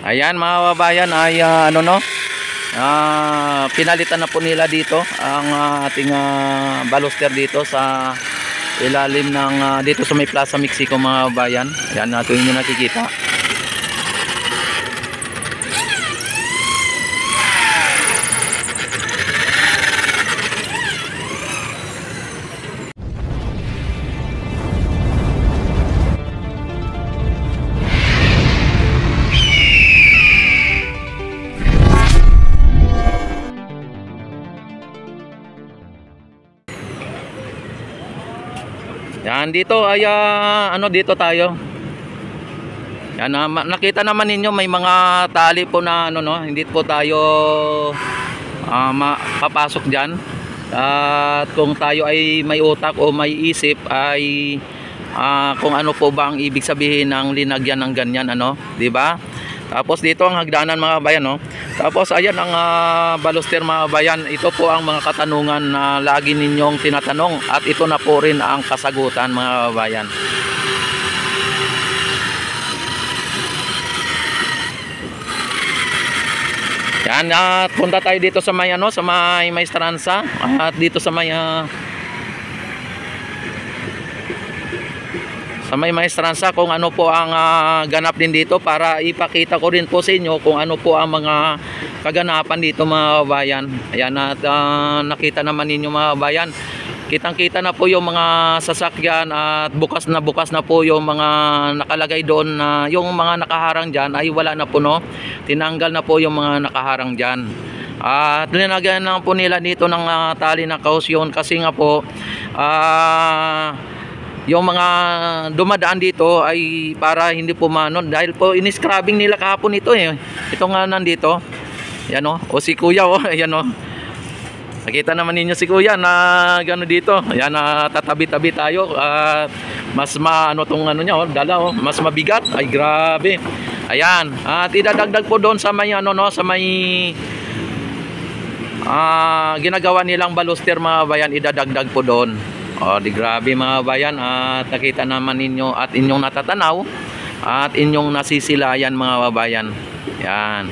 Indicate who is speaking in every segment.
Speaker 1: Ayan mga kababayan ay ano no, pinalitan na po nila dito ang ating baluster dito sa ilalim ng dito sa may Plaza Mexico mga kababayan. Ayan natin yung nakikita. Yan dito ay ano dito tayo. Yan nakita naman ninyo may mga tali po na ano no, hindi po tayo papasok diyan. At kung tayo ay may utak o may isip ay kung ano po ba ang ibig sabihin ng linagyan ng ganyan ano, di ba? Tapos dito ang hagdanan mga kabayan no. Tapos ayan ang baluster mga kabayan. Ito po ang mga katanungan na lagi ninyong tinatanong at ito na po rin ang kasagutan mga kabayan. Yan at punta tayo dito sa may ano, sa may Maestranza at dito sa may Maestranza kung ano po ang ganap din dito para ipakita ko rin po sa inyo kung ano po ang mga kaganapan dito mga kabayan. Ayan at nakita naman ninyo mga kabayan, kitang-kita na po yung mga sasakyan at bukas na po yung mga nakalagay doon na yung mga nakaharang dyan ay wala na po no, tinanggal na po yung mga nakaharang dyan. At linagyan na po nila dito ng tali na kausyon kasi nga po yung mga dumadaan dito ay para hindi po manon dahil po in-scrubbing nila kahapon ito eh. Ito nga nandito. Yan o si kuya o. Ayan o. Nakita naman ninyo si kuya na gano dito. Ayan tatabi-tabi tayo. Mas ano tong ano niya o. Dala o. Mas mabigat. Ay grabe. Ayan. At idadagdag po doon sa may ano no. Sa may ginagawa nilang baluster mga bayan. Idadagdag po doon. O di grabe mga bayan at nakita naman ninyo at inyong natatanaw at inyong nasisilayan mga babayan. Yan.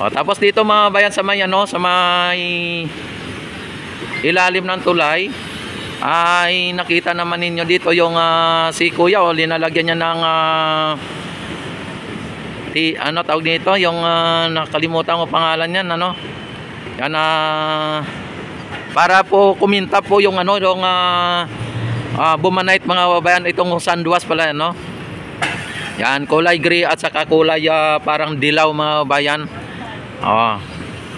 Speaker 1: O tapos dito mga bayan sa may ano, sa may ilalim ng tulay ay nakita naman ninyo dito yung si kuya o linalagyan niya ng ano tawag nito yung nakalimutan ko pangalan niyan ano. Yan para po kuminta po yung ano yung bumanite mga babayan itong sanduas pala no. Yan kulay gray at saka kulay parang dilaw mga babayan.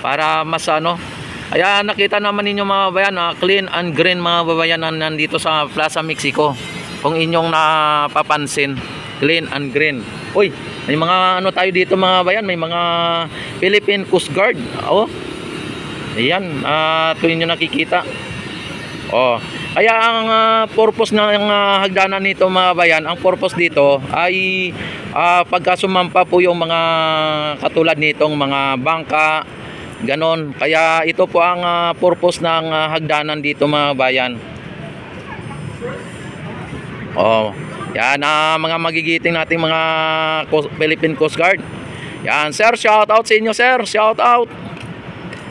Speaker 1: Para mas ano. Ayan nakita naman ninyo mga babayan clean and green mga babayan nandito sa Plaza Mexico. Kung inyong napapansin, clean and green. Uy, may mga ano tayo dito mga babayan, may mga Philippine Coast Guard. Ayan, ito yung nakikita. Kaya ang purpose ng hagdanan nito mga bayan, ang purpose dito ay pagka sumampa po yung mga katulad nitong mga bangka, ganon. Kaya ito po ang purpose ng hagdanan dito mga bayan. Yan mga magigiting nating mga Philippine Coast Guard. Yan, sir, shout out sa inyo sir, shout out.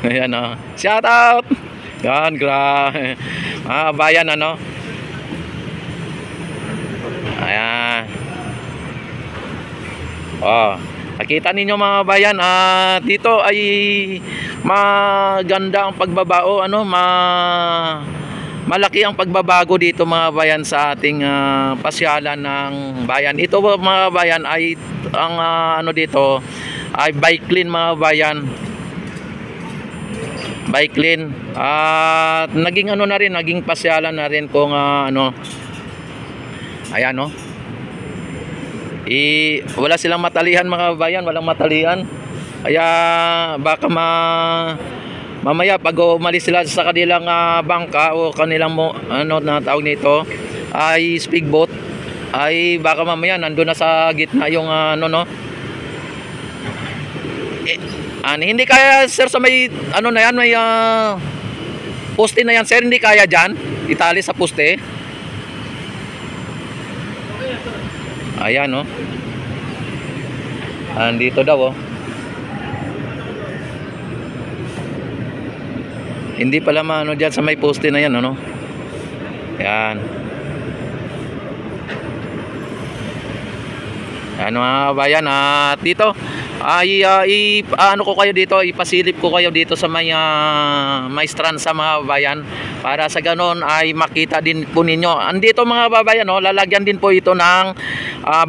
Speaker 1: Ayan shout out. Yan, grabe. Bayan ano. Ayan. Nakita ninyo mga bayan, dito ay maganda ang pagbabao ano, malaki ang pagbabago dito mga bayan sa ating pasyalan ng bayan. Ito mga bayan ay ang ano dito ay bike lane mga bayan. Bike lane at naging ano na rin, naging pasyalan na rin kung ano. Ayan no. Wala silang matalihan mga bayan, walang matalihan. Kaya baka mamaya pag umalis sila sa kanilang bangka o kanilang ano na tawag nito ay speedboat, ay baka mamaya nandoon na sa gitna yung ano no. Hindi kaya sir sa may ano na yan, may poste na yan sir, hindi kaya dyan itali sa poste. Ayan no. Andito daw, oh. Hindi pala maano dyan sa may poste na yan, ano? Yan. Ano mga kabayan, at dito ano ko kayo dito, ipasilip ko kayo dito sa may Maestranza mga kabayan, para sa ganon ay makita din po ninyo. Andito mga kabayan, oh, lalagyan din po ito ng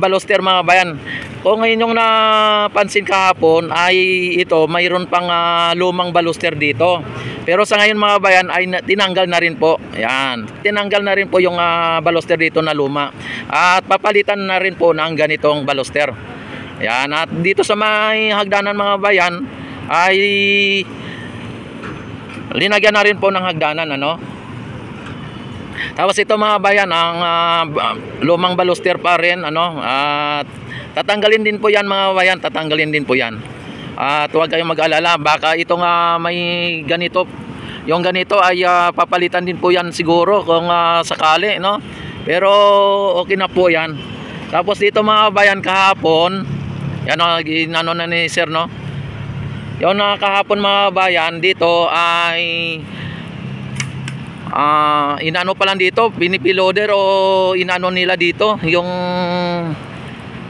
Speaker 1: baluster mga kabayan. Kung ngayon yung napansin kahapon ay ito, mayroon pang lumang baluster dito. Pero sa ngayon mga kabayan ay tinanggal na rin po. Yan. Tinanggal na rin po yung baluster dito na luma. At papalitan na rin po ng ganitong baluster. Yan. At dito sa may hagdanan mga kabayan ay linagyan na rin po ng hagdanan, ano. Tapos ito mga kabayan, ang lumang baluster pa rin, ano. At tatanggalin din po yan mga kabayan, tatanggalin din po yan. At huwag kayong mag-alala, baka ito nga may ganito, yung ganito ay papalitan din po yan siguro kung sakali, no? Pero okay na po yan. Tapos dito mga kabayan kahapon, yan o, ginano na ni sir, no? Yung kahapon mga kabayan dito ay inano pa lang dito, pinipiloader o inano nila dito, yung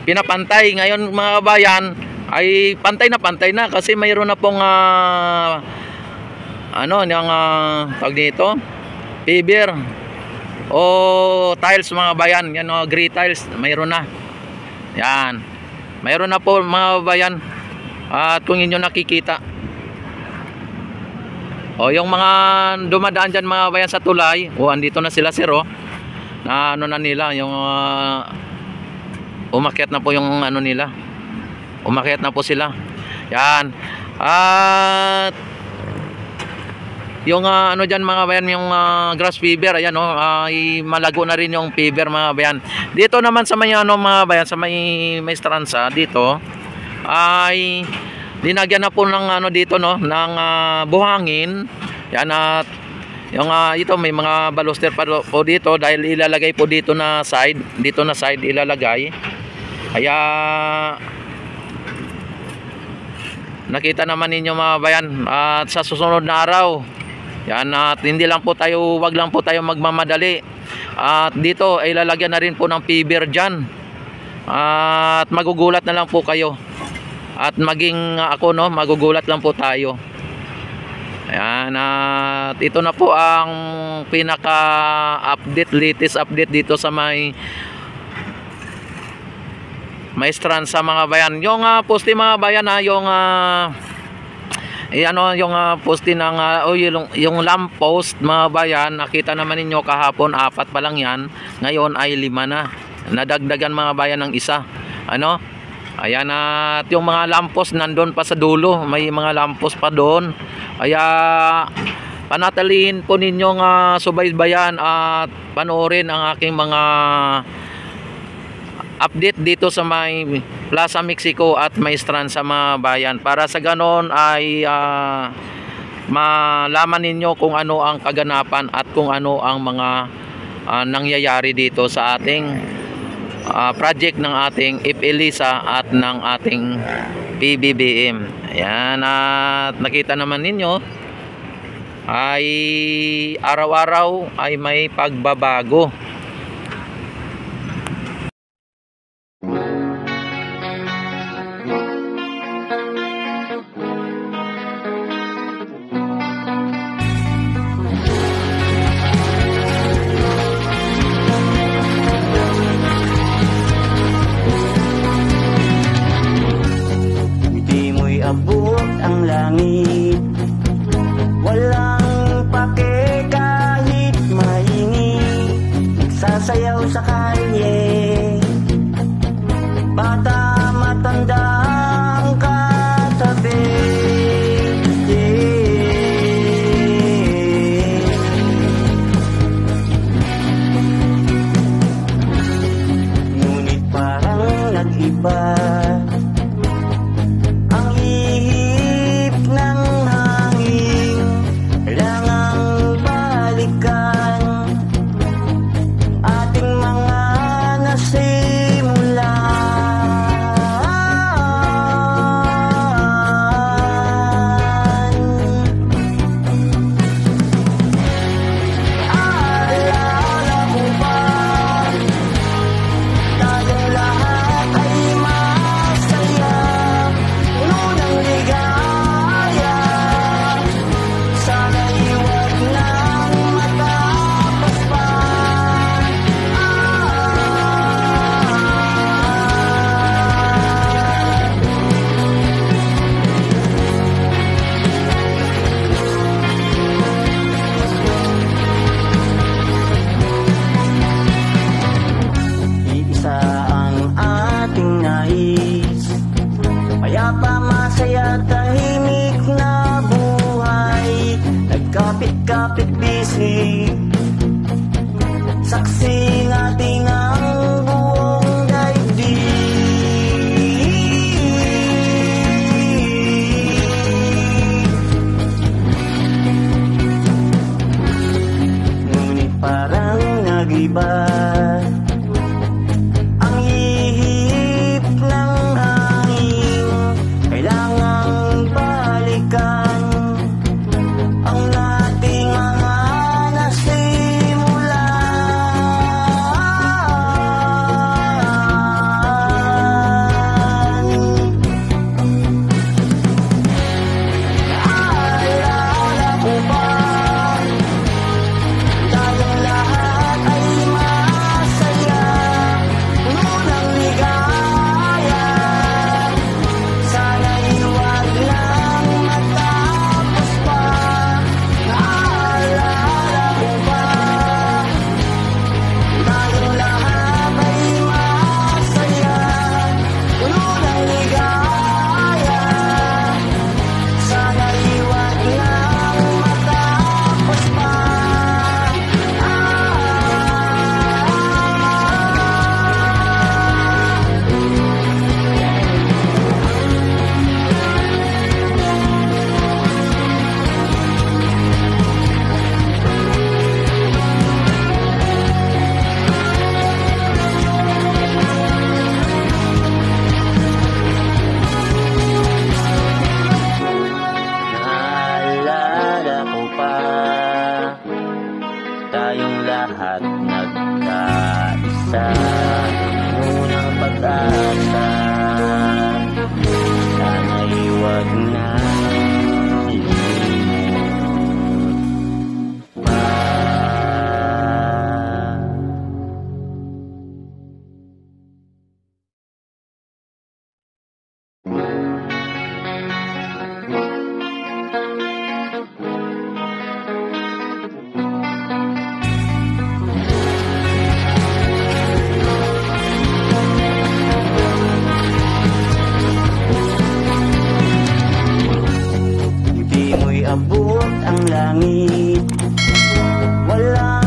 Speaker 1: pinapantay. Ngayon mga kabayan ay pantay na kasi mayroon na pong ano yung tawag dito, paver o tiles mga bayan. Yan o, gray tiles, mayroon na. Yan, mayroon na po mga bayan. At kung inyo nakikita, o yung mga dumadaan dyan mga bayan sa tulay, o andito na sila sir, o na ano na nila, yung umakyat na po yung ano nila, umakyat na po sila. Yan. At yung ano dyan mga bayan, yung grass fever, ayan o, ay malago na rin yung fever mga bayan. Dito naman sa may ano mga bayan, sa may Maestranza dito ay linagyan na po ng ano dito, no, ng buhangin. Yan. At yung ito may mga baluster pa po dito dahil ilalagay po dito na side, ilalagay. Kaya nakita naman ninyo mga bayan. At sa susunod na araw, yan, at hindi lang po tayo, wag lang po tayo magmamadali. At dito ay lalagyan na rin po ng fever dyan. At magugulat na lang po kayo. At maging ako, no, magugulat lang po tayo. Ayan. At ito na po ang pinaka update, latest update dito sa may Maestranza mga bayan. Yung poste mga bayan, yung ano, yung poste ng yung lamp post mga bayan, nakita naman ninyo kahapon 4 pa lang yan, ngayon ay 5 na, nadagdagan mga bayan ng isa, ano. Ayan. At yung mga lampos nandun pa sa dulo, may mga lampos pa doon. Kaya panatalihin po ninyong subaybayan at panoorin ang aking mga update dito sa may Plaza Mexico at Maestranza mga bayan, para sa ganon ay malaman ninyo kung ano ang kaganapan at kung ano ang mga nangyayari dito sa ating project ng ating FELISA at ng ating PBBM. Ayan. At nakita naman ninyo ay araw-araw ay may pagbabago.
Speaker 2: Abot ang langit, walang pake kahit mainit, nagsasayaw sa kalye, bata matanda ang katabi. Ngunit parang nag-iba simula. saksing ating ang buong daigdig. Ngunit parang nag-iba ang ihip ng hangin. Kailangang balikan ang nating mga nasimulan. Naalala ko ba, tayong lahat ay masaya, unang ligaya. Sana'y huwag lang matapos pa. Naalala ko ba, tayong lahat ay masaya, unang ligaya. Sana'y huwag lang matapos pa. Naalala ko pa, tayong lahat nagkaisa, unang pag-asa. Sana'y huwag na pa. Di mo'y abot ang langit, wala